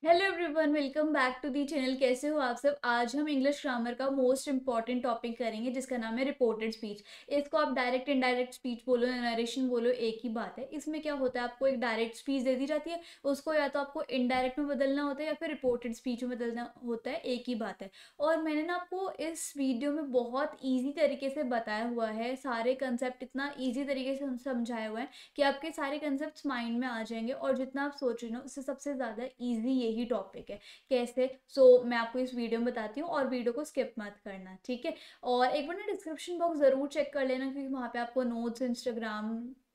Hello everyone, welcome back to the channel. कैसे हो आप सब। आज हम इंग्लिश ग्रामर का मोस्ट इंपॉर्टेंट टॉपिक करेंगे जिसका नाम है रिपोर्टेड स्पीच। इसको आप डायरेक्ट इनडायरेक्ट स्पीच बोलो या नरेशन बोलो, एक ही बात है। इसमें क्या होता है, आपको एक डायरेक्ट स्पीच दे दी जाती है, उसको या तो आपको इनडायरेक्ट में बदलना होता है या फिर रिपोर्टेड स्पीच में बदलना होता है, एक ही बात है। और मैंने ना आपको इस वीडियो में बहुत ईजी तरीके से बताया हुआ है, सारे कंसेप्ट इतना ईजी तरीके से समझाए हुए हैं कि आपके सारे कंसेप्ट माइंड में आ जाएंगे और जितना आप सोच रहे हो उससे सबसे ज़्यादा ईजी यही टॉपिक है। कैसे? मैं आपको इस वीडियो में बताती हूँ और वीडियो को स्किप मत करना, ठीक है। और एक बार ना डिस्क्रिप्शन बॉक्स ज़रूर चेक कर लेना क्योंकि वहाँ पे आपको notes, Instagram,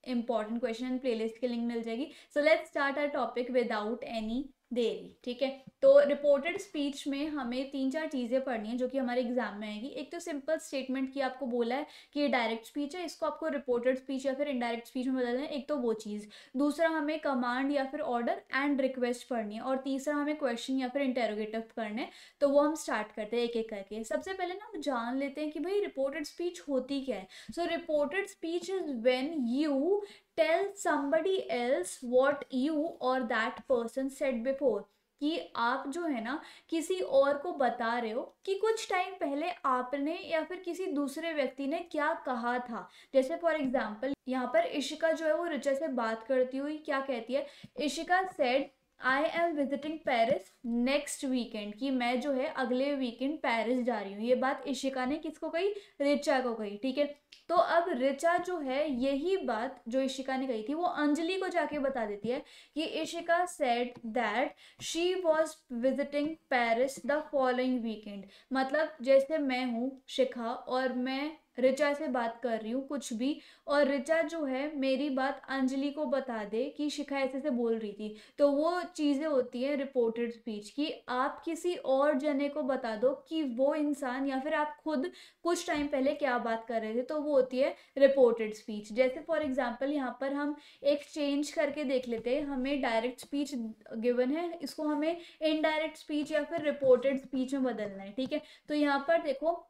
important question and playlist की लिंक मिल जाएगी। So let's start our topic without any देरी, ठीक है। तो रिपोर्टेड स्पीच में हमें 3-4 चीज़ें पढ़नी है जो कि हमारे एग्जाम में आएगी। एक तो सिंपल स्टेटमेंट की आपको बोला है कि ये डायरेक्ट स्पीच है, इसको आपको रिपोर्टेड स्पीच या फिर इनडायरेक्ट स्पीच में बदलना है, एक तो वो चीज़। दूसरा हमें कमांड या फिर ऑर्डर एंड रिक्वेस्ट पढ़नी है और तीसरा हमें क्वेश्चन या फिर इंटेरोगेटिव करने। तो वो हम स्टार्ट करते हैं एक एक करके। सबसे पहले ना हम जान लेते हैं कि भाई रिपोर्टेड स्पीच होती क्या है। So reported speech is when you tell somebody else what you or that person said before। कि आप जो है ना किसी और को बता रहे हो कि कुछ टाइम पहले आपने या फिर किसी दूसरे व्यक्ति ने क्या कहा था। जैसे फॉर एग्जाम्पल यहाँ पर इशिका जो है वो रिचा से बात करती हुई क्या कहती है, Ishika said I am visiting Paris next weekend, कि मैं जो है अगले वीकेंड पेरिस जा रही हूँ। ये बात इशिका ने किसको कही? रिचा को कही, ठीक है। तो अब रिचा जो है यही बात जो इशिका ने कही थी वो अंजलि को जाके बता देती है कि Ishika said that she was visiting Paris the following weekend. मतलब जैसे मैं हूँ शिखा और मैं रिचा से बात कर रही हूँ कुछ भी, और रिचा जो है मेरी बात अंजलि को बता दे कि शिखा ऐसे से बोल रही थी, तो वो चीज़ें होती है रिपोर्टेड स्पीच की। आप किसी और जने को बता दो कि वो इंसान या फिर आप खुद कुछ टाइम पहले क्या बात कर रहे थे, तो वो होती है रिपोर्टेड स्पीच। जैसे फॉर एग्जांपल यहाँ पर हम एक चेंज करके देख लेते हैं। हमें डायरेक्ट स्पीच गिवन है, इसको हमें इनडायरेक्ट स्पीच या फिर रिपोर्टेड स्पीच में बदलना है, ठीक है। तो यहाँ पर देखो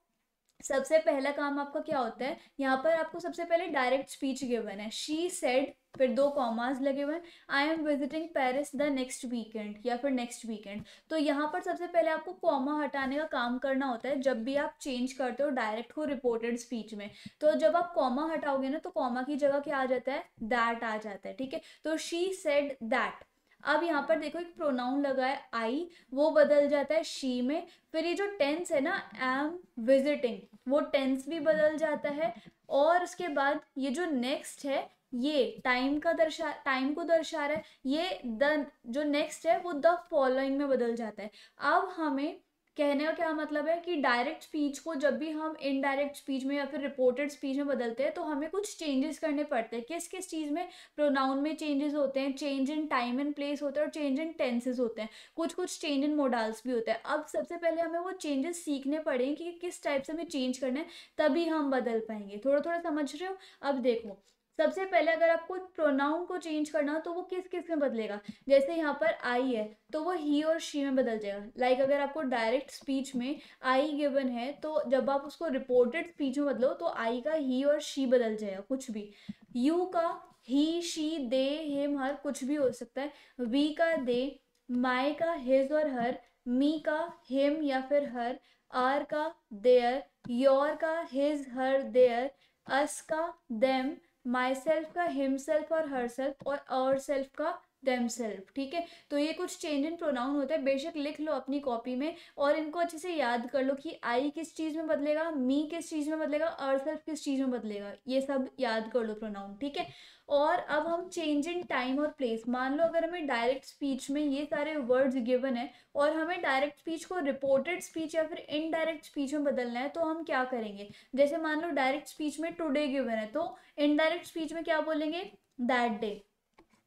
सबसे पहला काम आपका क्या होता है, यहाँ पर आपको सबसे पहले डायरेक्ट स्पीच गिवन है, शी सेड, फिर 2 कॉमास लगे हुए हैं, I am visiting Paris the next weekend या फिर नेक्स्ट वीकेंड। तो यहाँ पर सबसे पहले आपको कॉमा हटाने का काम करना होता है जब भी आप चेंज करते हो डायरेक्ट को रिपोर्टेड स्पीच में। तो जब आप कॉमा हटाओगे ना तो कॉमा की जगह क्या आ जाता है? दैट आ जाता है, ठीक है। तो शी सेड दैट। अब यहाँ पर देखो एक प्रोनाउन लगा है आई, वो बदल जाता है शी में। फिर ये जो टेंस है ना एम विजिटिंग, वो टेंस भी बदल जाता है। और उसके बाद ये जो नेक्स्ट है ये टाइम को दर्शा रहा है। ये द जो नेक्स्ट है वो द फॉलोइंग में बदल जाता है। अब हमें कहने का क्या मतलब है कि डायरेक्ट स्पीच को जब भी हम इनडायरेक्ट स्पीच में या फिर रिपोर्टेड स्पीच में बदलते हैं तो हमें कुछ चेंजेस करने पड़ते हैं। किस किस चीज़ में? प्रोनाउन में चेंजेस होते हैं, change in time and place होता है और चेंज इन टेंसेस होते हैं, कुछ कुछ चेंज इन मोडाल्स भी होता है। अब सबसे पहले हमें वो चेंजेस सीखने पड़ेंगे कि किस टाइप से हमें चेंज करना है, तभी हम बदल पाएंगे। थोड़ा थोड़ा समझ रहे हो? अब देखो सबसे पहले अगर आपको प्रोनाउन को चेंज करना हो तो वो किस किस में बदलेगा। जैसे यहाँ पर आई है तो वो ही और शी में बदल जाएगा। लाइक अगर आपको डायरेक्ट स्पीच में आई गिवन है तो जब आप उसको रिपोर्टेड स्पीच में बदलो तो आई का ही और शी बदल जाएगा, कुछ भी। यू का ही, शी, दे, हिम, हर, कुछ भी हो सकता है। वी का दे, माई का हिज और हर, मी का हिम या फिर हर, आर का देयर, योर का हिज हर देयर, अस का देम, माई सेल्फ का हिमसेल्फ और हर सेल्फ, और आवर सेल्फ का देम सेल्फ, ठीक है। तो ये कुछ चेंज इन प्रोनाउन होते हैं, बेशक लिख लो अपनी कॉपी में और इनको अच्छे से याद कर लो कि आई किस चीज़ में बदलेगा, मी किस चीज़ में बदलेगा, आवर सेल्फ किस चीज़ में बदलेगा, ये सब याद कर लो प्रोनाउन, ठीक है। और अब हम चेंज इन टाइम और प्लेस, मान लो अगर हमें डायरेक्ट स्पीच में ये सारे वर्ड्स गिवन है और हमें डायरेक्ट स्पीच को रिपोर्टेड स्पीच या फिर इनडायरेक्ट स्पीच में बदलना है, तो हम क्या करेंगे? जैसे मान लो डायरेक्ट स्पीच में टुडे गिवन है तो इनडायरेक्ट स्पीच में क्या बोलेंगे? That day.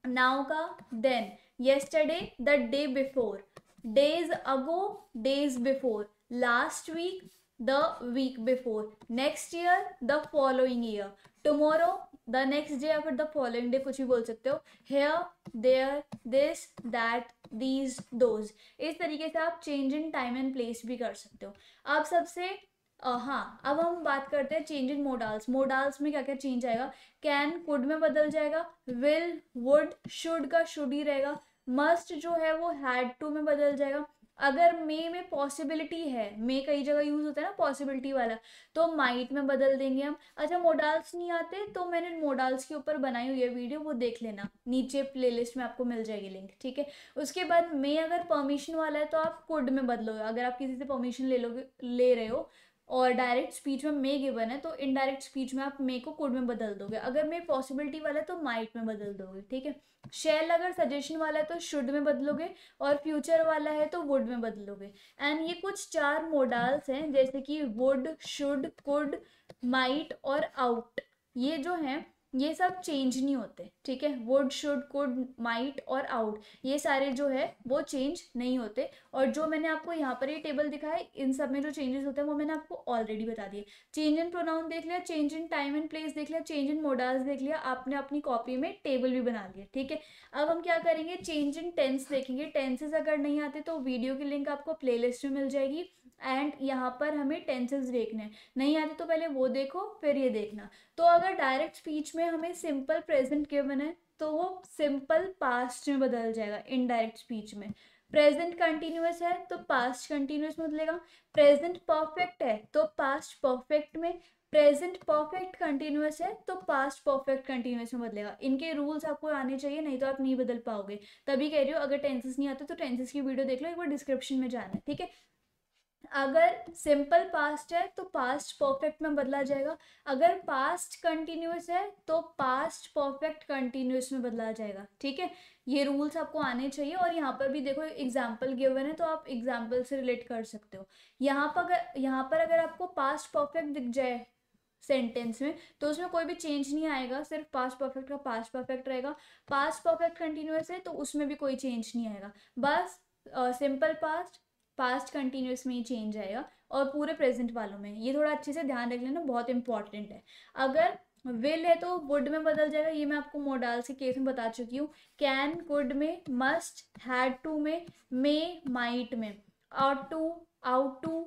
नाउ का then, yesterday the day before, days ago days before, last week the week before, next year the following year, tomorrow the next day या फिर the following day, कुछ भी बोल सकते हो। Here, there, this, that, these, those. इस तरीके से आप change in time and place भी कर सकते हो। अब सबसे हाँ, अब हम बात करते हैं चेंज इन मोडाल्स। मोडाल्स में क्या क्या चेंज आएगा? कैन कुड में बदल जाएगा, विल वुड, शुड का शुड ही रहेगा, मस्ट जो है वो हैड टू में बदल जाएगा। अगर मे में पॉसिबिलिटी है, मे कई जगह यूज होता है ना पॉसिबिलिटी वाला, तो माइट में बदल देंगे हम। अच्छा, मोडाल्स नहीं आते तो मैंने मोडाल्स के ऊपर बनाई हुई है वीडियो, वो देख लेना, नीचे प्लेलिस्ट में आपको मिल जाएगी लिंक, ठीक है। उसके बाद मे अगर परमिशन वाला है तो आप कुड में बदलोगे। अगर आप किसी से परमिशन ले रहे हो और डायरेक्ट स्पीच में मे गिवन है तो इनडायरेक्ट स्पीच में आप मे को कुड में बदल दोगे। अगर मे पॉसिबिलिटी वाला है तो माइट में बदल दोगे, ठीक है। शेल अगर सजेशन वाला है तो शुड में बदलोगे, और फ्यूचर वाला है तो वुड में बदलोगे। एंड ये कुछ 4 मोडाल्स हैं, जैसे कि वुड, शुड, कुड, माइट और आउट। ये जो हैं ये सब चेंज नहीं होते, ठीक है। वुड, शुड, कुड, माइट और आउट, ये सारे जो है वो चेंज नहीं होते। और जो मैंने आपको यहाँ पर ये टेबल दिखाया, इन सब में जो चेंजेस होते हैं वो मैंने आपको ऑलरेडी बता दिए। चेंज इन प्रोनाउन देख लिया, change in time and place देख लिया, चेंज इन मोडाल्स देख लिया, आपने अपनी कॉपी में टेबल भी बना लिया, ठीक है। अब हम क्या करेंगे, चेंज इन टेंस देखेंगे। टेंसेस अगर नहीं आते तो वीडियो की लिंक आपको प्लेलिस्ट में मिल जाएगी। एंड यहाँ पर हमें टेंसेस देखने हैं, नहीं आते तो पहले वो देखो फिर ये देखना। तो अगर डायरेक्ट स्पीच में हमें सिंपल प्रेजेंट गिवन है तो वो सिंपल पास्ट में बदल जाएगा इनडायरेक्ट स्पीच में। प्रेजेंट कंटिन्यूअस है तो पास्ट कंटिन्यूअस में बदलेगा। प्रेजेंट परफेक्ट है तो पास्ट परफेक्ट में। प्रेजेंट परफेक्ट कंटिन्यूअस है तो पास्ट परफेक्ट कंटिन्यूअस में बदलेगा। इनके रूल्स आपको आने चाहिए, नहीं तो आप नहीं बदल पाओगे। तभी कह रही हो अगर टेंसेस नहीं आते तो टेंसेस की वीडियो देख लो, एक बार डिस्क्रिप्शन में जाना है, ठीक है। अगर सिंपल पास्ट है तो पास्ट परफेक्ट में बदला जाएगा। अगर पास्ट कंटिन्यूअस है तो पास्ट परफेक्ट कंटिन्यूअस में बदला जाएगा, ठीक है। ये रूल्स आपको आने चाहिए। और यहाँ पर भी देखो एग्जाम्पल गिवन है तो आप एग्जाम्पल से रिलेट कर सकते हो। यहाँ पर अगर आपको पास्ट परफेक्ट दिख जाए सेंटेंस में तो उसमें कोई भी चेंज नहीं आएगा, सिर्फ पास्ट परफेक्ट का पास्ट परफेक्ट रहेगा। पास्ट परफेक्ट कंटिन्यूअस है तो उसमें भी कोई चेंज नहीं आएगा, बस सिंपल पास्ट, पास्ट कंटिन्यूअस में ही चेंज आएगा। और पूरे प्रेजेंट वालों में ये थोड़ा अच्छे से ध्यान रख लेना, बहुत इंपॉर्टेंट है। अगर विल है तो वुड में बदल जाएगा, ये मैं आपको मोडाल्स के केस में बता चुकी हूँ। कैन, कुड में, मस्ट, हैड टू में, मे, माइट में, ought to, ought to,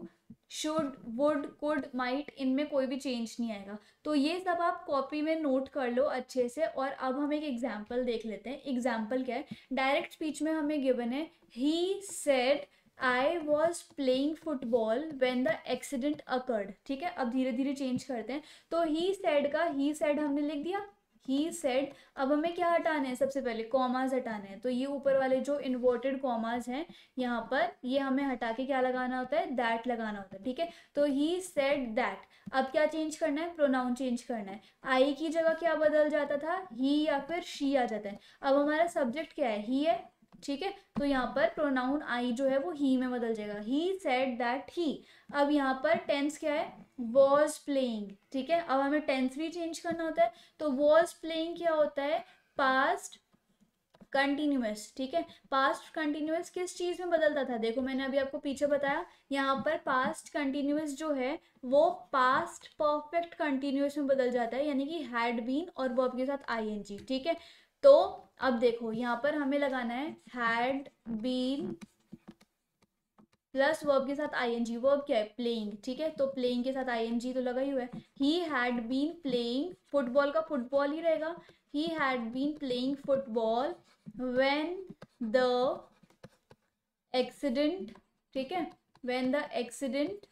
should, would, could, might, इनमें कोई भी चेंज नहीं आएगा। तो ये सब आप कॉपी में नोट कर लो अच्छे से। और अब हम एक एग्जाम्पल देख लेते हैं। एग्जाम्पल क्या है, डायरेक्ट स्पीच में हमें गिवन है he said I was playing football when the accident occurred, ठीक है। अब धीरे धीरे चेंज करते हैं। तो ही सेड का ही सेड हमने लिख दिया, ही सेड। अब हमें क्या हटाने हैं, सबसे पहले कॉमाज हटाने हैं। तो ये ऊपर वाले जो इन्वर्टेड कॉमाज हैं यहाँ पर, ये हमें हटा के क्या लगाना होता है, दैट लगाना होता है, ठीक है। तो ही सेड दैट। अब क्या चेंज करना है, प्रोनाउन चेंज करना है। आई की जगह क्या बदल जाता था, ही या फिर शी आ जाता है। अब हमारा सब्जेक्ट क्या है, ही है, ठीक है। तो यहाँ पर प्रोनाउन आई जो है वो ही में बदल जाएगा, ही सेड दैट ही। अब यहाँ पर टेंस क्या है, वॉज प्लेइंग, ठीक है। अब हमें टेंस भी चेंज करना होता है। तो वॉज प्लेइंग क्या होता है, पास्ट कंटिन्यूअस, ठीक है। पास्ट कंटिन्यूअस किस चीज में बदलता था, देखो मैंने अभी आपको पीछे बताया। यहाँ पर पास्ट कंटिन्यूअस जो है वो पास्ट परफेक्ट कंटिन्यूअस में बदल जाता है, यानी कि हैड बीन और वर्ब के साथ आईएनजी, ठीक है। तो अब देखो यहाँ पर हमें लगाना है हैड बीन प्लस वर्ब के साथ आईएनजी। वर्ब क्या है, प्लेइंग, ठीक है। तो प्लेइंग के साथ आईएनजी तो लगा ही हुआ है। He had been playing, football का फुटबॉल ही रहेगा। He had been playing football when the accident, ठीक है, व्हेन द एक्सीडेंट।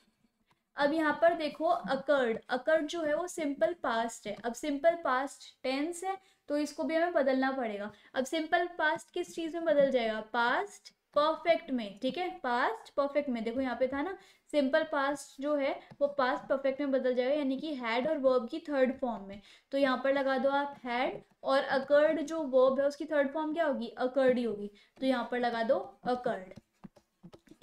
अब यहाँ पर देखो अकर्ड, अकर्ड जो है वो सिंपल पास्ट है। अब सिंपल पास्ट टेंस है तो इसको भी हमें बदलना पड़ेगा। अब सिंपल पास्ट किस चीज में बदल जाएगा, पास्ट परफेक्ट में, ठीक है। पास्ट परफेक्ट में, देखो यहाँ पे था ना, सिंपल पास्ट जो है वो पास्ट परफेक्ट में बदल जाएगा, यानी कि हैड और वर्ब की थर्ड फॉर्म में। तो यहाँ पर लगा दो आप हैड, और अकर्ड जो वर्ब है उसकी थर्ड फॉर्म क्या होगी, अकर्ड ही होगी। तो यहाँ पर लगा दो अकर्ड।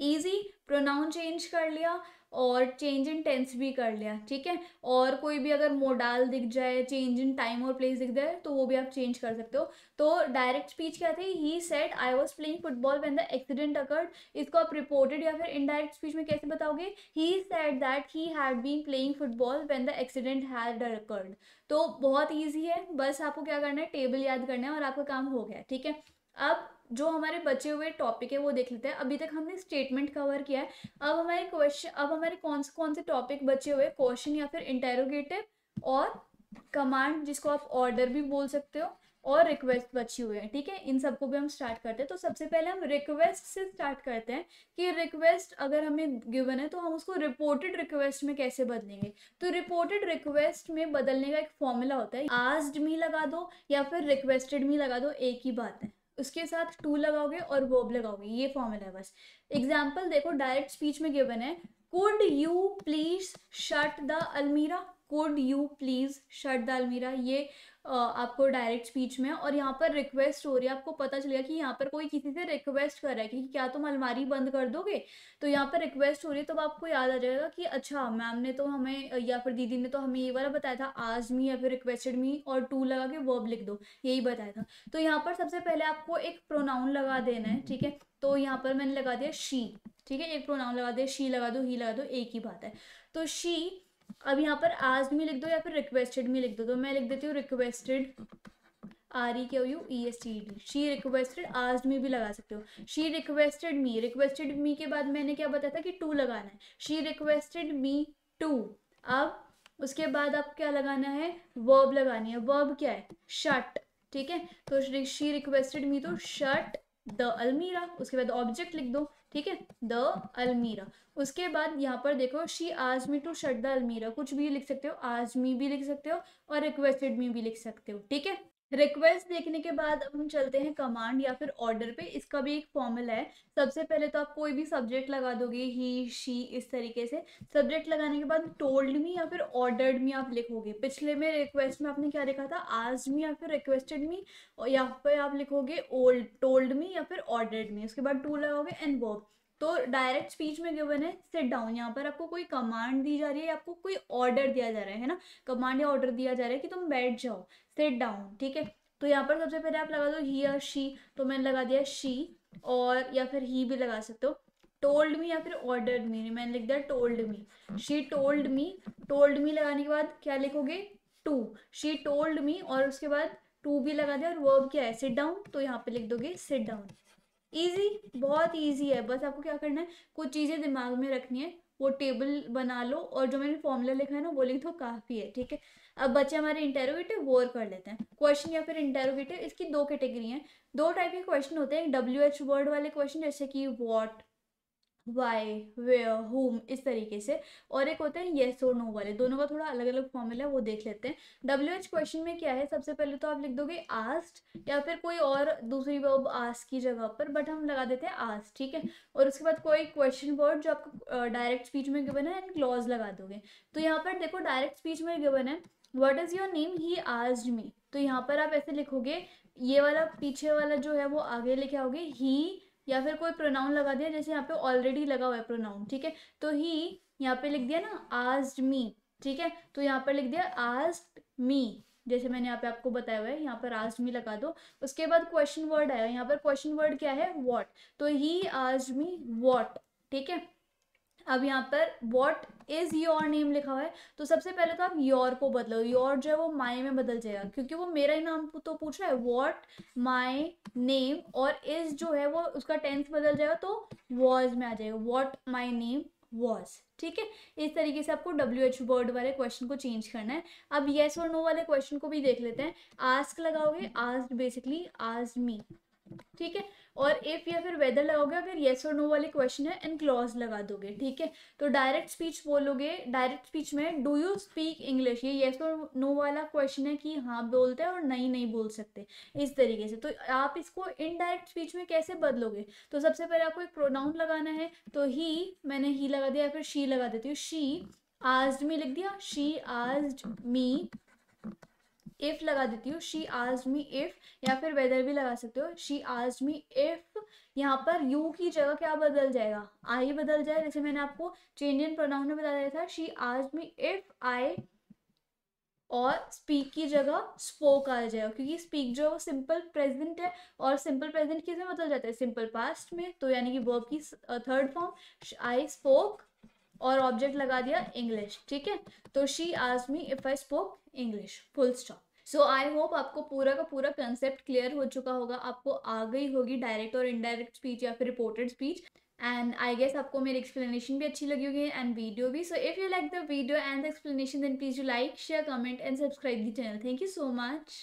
इजी, प्रोनाउन चेंज कर लिया और चेंज इन टेंस भी कर लिया, ठीक है। और कोई भी अगर मोडाल दिख जाए, चेंज इन टाइम और प्लेस दिख जाए तो वो भी आप चेंज कर सकते हो। तो डायरेक्ट स्पीच क्या थी, he said I was playing football when the accident occurred. इसको आप रिपोर्टेड या फिर इनडायरेक्ट स्पीच में कैसे बताओगे, he said that he had been playing football when the accident had occurred. तो बहुत ईजी है, बस आपको क्या करना है, टेबल याद करना है और आपका काम हो गया, ठीक है। अब जो हमारे बचे हुए टॉपिक है वो देख लेते हैं। अभी तक हमने स्टेटमेंट कवर किया है। अब हमारे कौन से टॉपिक बचे हुए, क्वेश्चन या फिर इंटेरोगेटिव और कमांड, जिसको आप ऑर्डर भी बोल सकते हो, और रिक्वेस्ट बची हुई है, ठीक है। इन सबको भी हम स्टार्ट करते हैं। तो सबसे पहले हम रिक्वेस्ट से स्टार्ट करते हैं कि रिक्वेस्ट अगर हमें गिवन है तो हम उसको रिपोर्टेड रिक्वेस्ट में कैसे बदलेंगे। तो रिपोर्टेड रिक्वेस्ट में बदलने का एक फॉर्मूला होता है, आस्क्ड मी लगा दो या फिर रिक्वेस्टेड मी लगा दो, एक ही बात है। उसके साथ टू लगाओगे और वर्ब लगाओगे, ये फॉर्मूला है बस। एग्जाम्पल देखो, डायरेक्ट स्पीच में गिवन है, could you please shut the almirah. Could you please shut the almirah, ये आपको डायरेक्ट स्पीच में, और यहाँ पर रिक्वेस्ट हो रही है। आपको पता चलेगा कि यहाँ पर कोई किसी से रिक्वेस्ट कर रहा है कि क्या तुम अलमारी बंद कर दोगे। तो यहाँ पर रिक्वेस्ट हो रही है, तो आपको याद आ जाएगा कि अच्छा मैम ने तो हमें या फिर दीदी ने तो हमें ये वाला बताया था, आस्क्ड मी या फिर रिक्वेस्टेड मी और टू लगा के वर्ब लिख दो, यही बताया था। तो यहाँ पर सबसे पहले आपको एक प्रोनाउन लगा देना है, ठीक है। तो यहाँ पर मैंने लगा दिया शी, ठीक है। एक प्रोनाउन लगा दिया, शी लगा दो, ही लगा दो, एक ही बात है। तो शी, अब यहाँ पर आस्क्ड मी लिख दो या फिर रिक्वेस्टेड मी लिख दो। तो मैं लिख देती हूँ requested, REQUESTED, she requested. Asked me भी लगा सकते हो, शी रिक्वेस्टेड मी। रिक्वेस्टेड मी के बाद मैंने क्या बताया था कि टू लगाना है, शी रिक्वेस्टेड मी टू। अब उसके बाद आप क्या लगाना है, वर्ब लगानी है। वर्ब क्या है, शट, ठीक है। तो शी रिक्वेस्टेड मी, तो शट द अलमीरा। उसके बाद ऑब्जेक्ट लिख दो, ठीक है, द अलमीरा। उसके बाद यहाँ पर देखो, she asked me to shut the अलमीरा, कुछ भी लिख सकते हो, आस्क्ड मी भी लिख सकते हो और रिक्वेस्टेड मी भी लिख सकते हो, ठीक है। रिक्वेस्ट देखने के बाद अब हम चलते हैं कमांड या फिर ऑर्डर पे। इसका भी एक फॉर्मूला है। सबसे पहले तो आप कोई भी सब्जेक्ट लगा दोगे, ही शी, इस तरीके से। सब्जेक्ट लगाने के बाद टोल्ड मी या फिर ऑर्डर्ड मी आप लिखोगे। पिछले में रिक्वेस्ट में आपने क्या लिखा था, आस्क्ड मी या फिर रिक्वेस्टेड मी, और यहाँ पे आप लिखोगे ओल्ड टोल्ड मी या फिर ऑर्डर्ड मी। उसके बाद टू लगाओगे एंड वर्ब। तो डायरेक्ट स्पीच में गिवन है सिट डाउन, यहाँ पर आपको कोई कमांड दी जा रही है, आपको कोई ऑर्डर दिया जा रहा है ना, कमांड या ऑर्डर दिया जा रहा है कि तुम बैठ जाओ, सिट डाउन, ठीक है। तो यहाँ पर सबसे पहले आप लगा दो ही या शी, तो मैंने लगा दिया शी, और या फिर ही भी लगा सकते हो। टोल्ड मी या फिर ऑर्डर्ड मी, मैंने लिख दिया told me, she told me. Told me लगाने के बाद क्या लिखोगे, टू, शी टोल्ड मी, और उसके बाद टू भी लगा दिया, और वर्ब क्या है, सिट डाउन, तो यहाँ पे लिख दोगे सिट डाउन। इजी, बहुत इजी है। बस आपको क्या करना है, कुछ चीज़ें दिमाग में रखनी है, वो टेबल बना लो और जो मैंने फॉर्मूला लिखा है ना वो लिख दो, काफ़ी है, ठीक है। अब बच्चे हमारे इंटेरोगेटिव, वो कर लेते हैं क्वेश्चन या फिर इंटेरोगेटिव। इसकी दो कैटेगरी हैं, दो टाइप के क्वेश्चन होते हैं। एक WH वर्ड वाले क्वेश्चन, जैसे कि व्हाट, वाई, वेयर, होम, इस तरीके से। और एक होते हैं येस और नो वाले, दोनों का थोड़ा अलग अलग फॉर्मूला है, वो देख लेते हैं। WH क्वेश्चन में क्या है, सबसे पहले तो आप लिख दोगे आस्क्ड या फिर कोई और दूसरी वर्ब आस्क की जगह पर, बट हम लगा देते हैं आस्क्ड, ठीक है। और उसके बाद कोई क्वेश्चन वर्ड जो आपको डायरेक्ट स्पीच में गिवन है, एंड क्लॉज लगा दोगे। तो यहाँ पर देखो, डायरेक्ट स्पीच में गिवन है what is your name, he asked me. तो यहाँ पर आप ऐसे लिखोगे, ये वाला पीछे वाला जो है वो आगे लेके आओगे, ही या फिर कोई प्रोनाउन लगा दिया, जैसे यहाँ पे ऑलरेडी लगा हुआ है प्रोनाउन, ठीक है। तो ही यहाँ पे लिख दिया ना आस्क्ड मी, ठीक है। तो यहाँ पर लिख दिया आस्क्ड मी, जैसे मैंने यहाँ पे आपको बताया हुआ है, यहाँ पर आस्क्ड मी लगा दो। उसके बाद क्वेश्चन वर्ड आया, यहाँ पर क्वेश्चन वर्ड क्या है, व्हाट, तो ही आस्क्ड मी व्हाट, ठीक है। अब यहाँ पर वॉट इज योर नेम लिखा हुआ है, तो सबसे पहले तो आप योर को बदलो। योर जो है वो माई में बदल जाएगा, क्योंकि वो मेरा ही नाम तो पूछ रहा है, वॉट माई नेम, और इज जो है वो उसका टेंस बदल जाएगा, तो वॉज में आ जाएगा, वॉट माई नेम वॉज, ठीक है। इस तरीके से आपको WH वर्ड वाले क्वेश्चन को चेंज करना है। अब येस और नो वाले क्वेश्चन को भी देख लेते हैं। आस्क लगाओगे, आस्क्ड बेसिकली आस्क्ड मी, ठीक है। और इफ या फिर वेदर लगाओगे अगर येस और नो वाले क्वेश्चन है, एंड क्लॉज लगा दोगे, ठीक है। तो डायरेक्ट स्पीच बोलोगे, डायरेक्ट स्पीच में डू यू स्पीक इंग्लिश, ये येस और नो वाला क्वेश्चन है कि हाँ बोलते हैं और नहीं नहीं बोल सकते, इस तरीके से। तो आप इसको इनडायरेक्ट स्पीच में कैसे बदलोगे, तो सबसे पहले आपको एक प्रोनाउन लगाना है। तो ही, मैंने ही लगा दिया, या फिर शी लगा देती हूँ, शी आस्क्ड मी लिख दिया, शी आस्क्ड मी। इफ लगा देती हूँ, शी आस्क्ड मी इफ, या फिर वेदर भी लगा सकते हो, शी आस्क्ड मी इफ। यहाँ पर यू की जगह क्या बदल जाएगा, आई बदल जाए, जैसे मैंने आपको चेंज इन प्रोनाउन में बता दिया था, she asked me if I, और स्पीक की जगह स्पोक आ जाएगा, क्योंकि स्पीक जो है वो सिंपल प्रेजेंट है, और सिंपल प्रेजेंट किस में बदल जाता है, सिंपल पास्ट में, तो यानी कि वर्ब की थर्ड फॉर्म, आई स्पोक, और ऑब्जेक्ट लगा दिया इंग्लिश, ठीक है। तो she asked me if I spoke English, full stop. So I hope आपको पूरा का पूरा कंसेप्ट क्लियर हो चुका होगा, आपको आ गई होगी डायरेक्ट और इनडायरेक्ट स्पीच या फिर reported speech. And I guess आपको मेरी एक्सप्लेनेशन भी अच्छी लगी होगी एंड वीडियो भी। So if you like the video and the explanation, then please you like, share, comment and subscribe the channel. Thank you so much.